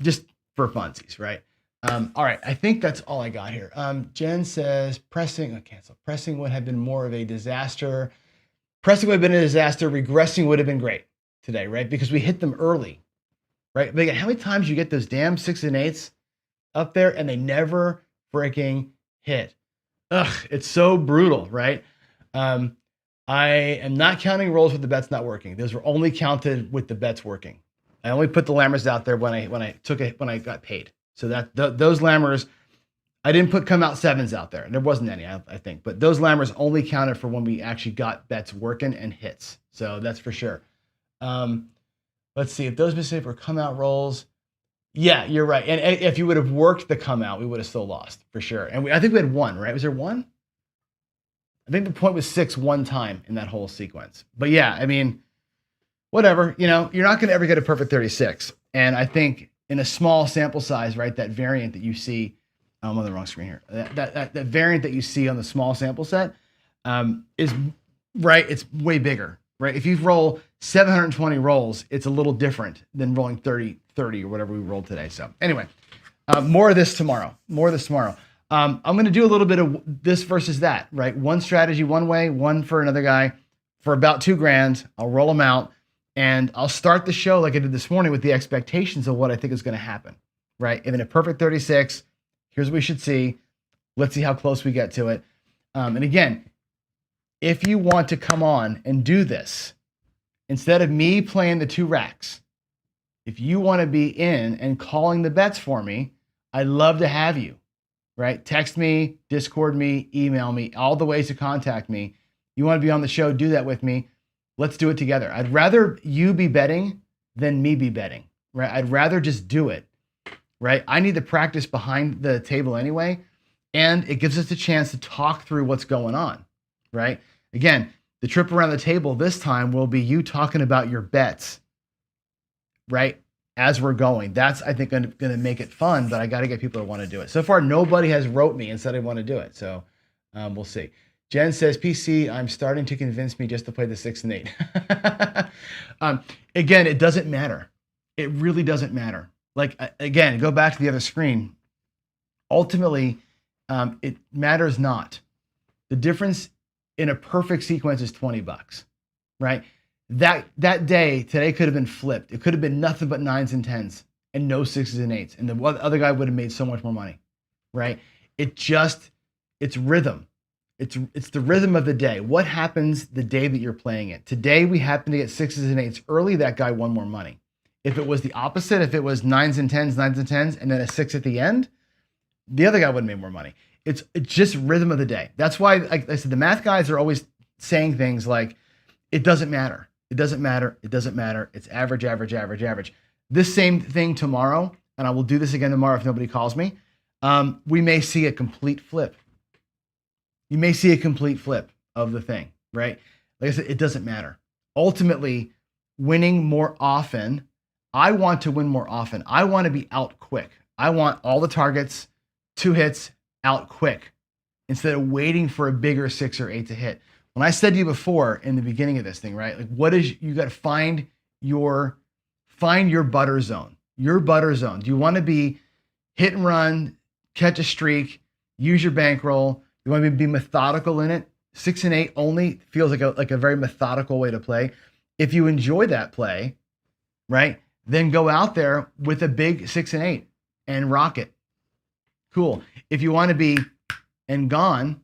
just for funsies, right? All right, I think that's all I got here. Jen says pressing, cancel. Pressing would have been more of a disaster. Pressing would have been a disaster. Regressing would have been great today, right? Because we hit them early, right? But again, how many times you get those damn 6 and 8s up there and they never freaking hit? Ugh, it's so brutal, right? I am not counting rolls with the bets not working. Those were only counted with the bets working. I only put the lammers out there when I got paid. So that those lammers, I didn't come out 7s out there. There wasn't any, I think. But those lammers only counted for when we actually got bets working and hits. So that's for sure. Let's see if those specific were come out rolls. Yeah, you're right. And if you would have worked the come out, we would have still lost for sure. And I think we had 1, right? Was there 1? I think the point was 6 one time in that whole sequence. But yeah, I mean, whatever. You know, you're not going to ever get a perfect 36. And I think in a small sample size, right, that variant that you see, I'm on the wrong screen here. That variant that you see on the small sample set is right. It's way bigger, right? If you roll 720 rolls, it's a little different than rolling 30 or whatever we rolled today. So anyway, more of this tomorrow. I'm going to do a little bit of this versus that, right? One strategy one way, one for another guy for about $2,000. I'll roll them out and I'll start the show like I did this morning with the expectations of what I think is going to happen, right? If in a perfect 36, here's what we should see. Let's see how close we get to it. And again, if you want to come on and do this, instead of me playing the 2 racks, if you want to be in and calling the bets for me, I'd love to have you, right? Text me, Discord me, email me, all the ways to contact me. You want to be on the show, do that with me. Let's do it together. I'd rather you be betting than me be betting, right? I'd rather just do it, right? I need the practice behind the table anyway, and it gives us a chance to talk through what's going on, right? Again, the trip around the table this time will be you talking about your bets, right? As we're going. That's, I think, going to make it fun, but I got to get people to want to do it. So far, nobody has wrote me and said I want to do it. So we'll see. Jen says, PC, I'm starting to convince me just to play the 6 and 8. Again, it doesn't matter. It really doesn't matter. Like, again, go back to the other screen. Ultimately, it matters not. The difference in a perfect sequence is $20, right? That day, today could have been flipped. It could have been nothing but 9s and 10s, and no sixes and eights. And the other guy would have made so much more money, right? It's rhythm. It's the rhythm of the day. What happens the day that you're playing it? Today, we happen to get sixes and eights early. That guy won more money. If it was the opposite, if it was nines and tens, and then a six at the end, the other guy would have made more money. It's just rhythm of the day. That's why, like I said, the math guys are always saying things like, it doesn't matter. It doesn't matter. It doesn't matter. It's average, average, average, average. This same thing tomorrow, and I will do this again tomorrow if nobody calls me. We may see a complete flip. You may see a complete flip of the thing, right? Like I said, it doesn't matter. Ultimately, winning more often, I want to win more often. I want to be out quick. I want all the targets, 2 hits, out quick, instead of waiting for a bigger 6 or 8 to hit. When I said to you before in the beginning of this thing, right? Like, you got to find your butter zone. Your butter zone. Do you want to be hit and run, catch a streak, use your bankroll? You want to be methodical in it? 6 and 8 only feels like a very methodical way to play. If you enjoy that play, right, then go out there with a big 6 and 8 and rock it. Cool. If you want to be and gone,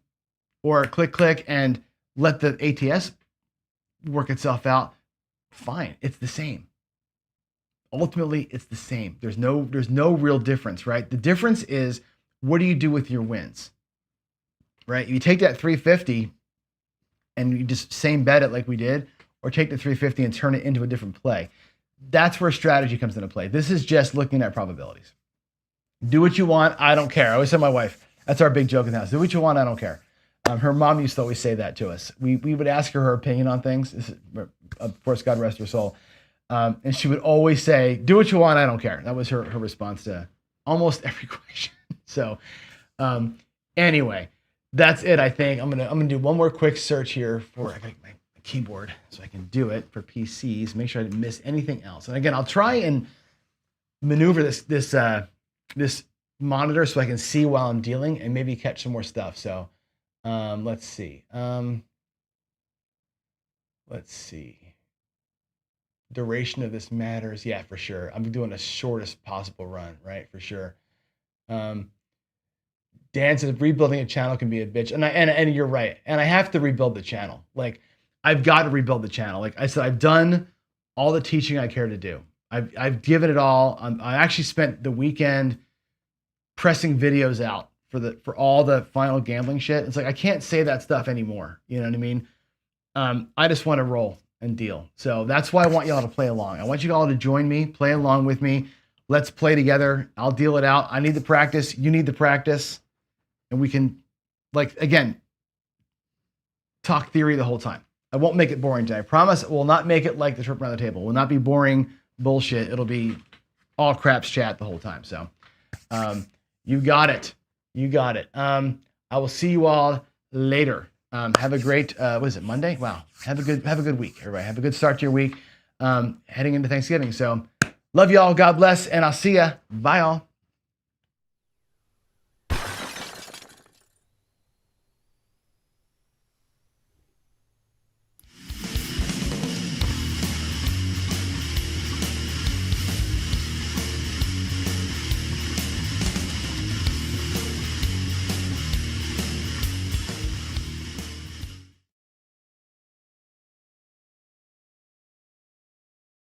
or click and let the ATS work itself out, fine. It's the same. Ultimately, it's the same. There's no real difference, right? The difference is, what do you do with your wins, right? You take that 350 and you just same bet it like we did, or take the 350 and turn it into a different play. That's where strategy comes into play. This is just looking at probabilities. Do what you want. I don't care. I always tell my wife, that's our big joke in the house. Do what you want. I don't care. Her mom used to always say that to us. We would ask her opinion on things. Of course, God rest her soul. And she would always say, do what you want. I don't care. That was her response to almost every question. So anyway, that's it. I think I'm gonna do one more quick search here for my keyboard so I can do it for PCs. Make sure I didn't miss anything else. And again, I'll try and maneuver this monitor so I can see while I'm dealing and maybe catch some more stuff. So let's see. Duration of this matters. Yeah, for sure. I'm doing the shortest possible run, right? For sure. Dan says rebuilding a channel can be a bitch. And you're right. And I have to rebuild the channel. Like, I've got to rebuild the channel. Like I said, I've done all the teaching I care to do. I've given it all. I actually spent the weekend pressing videos out for all the final gambling shit. It's like, I can't say that stuff anymore. You know what I mean? I just want to roll and deal. So that's why I want y'all to play along. I want you all to join me, play along with me. Let's play together. I'll deal it out. I need the practice. You need the practice. And we can, like, again, talk theory the whole time. I won't make it boring today. I promise it will not make it like the trip around the table. It will not be boring bullshit. It'll be all craps chat the whole time. So you got it. You got it. I will see you all later. Have a great, what is it, Monday? Wow. Have a good week, everybody. Have a good start to your week, heading into Thanksgiving. So love y'all. God bless. And I'll see ya. Bye, all.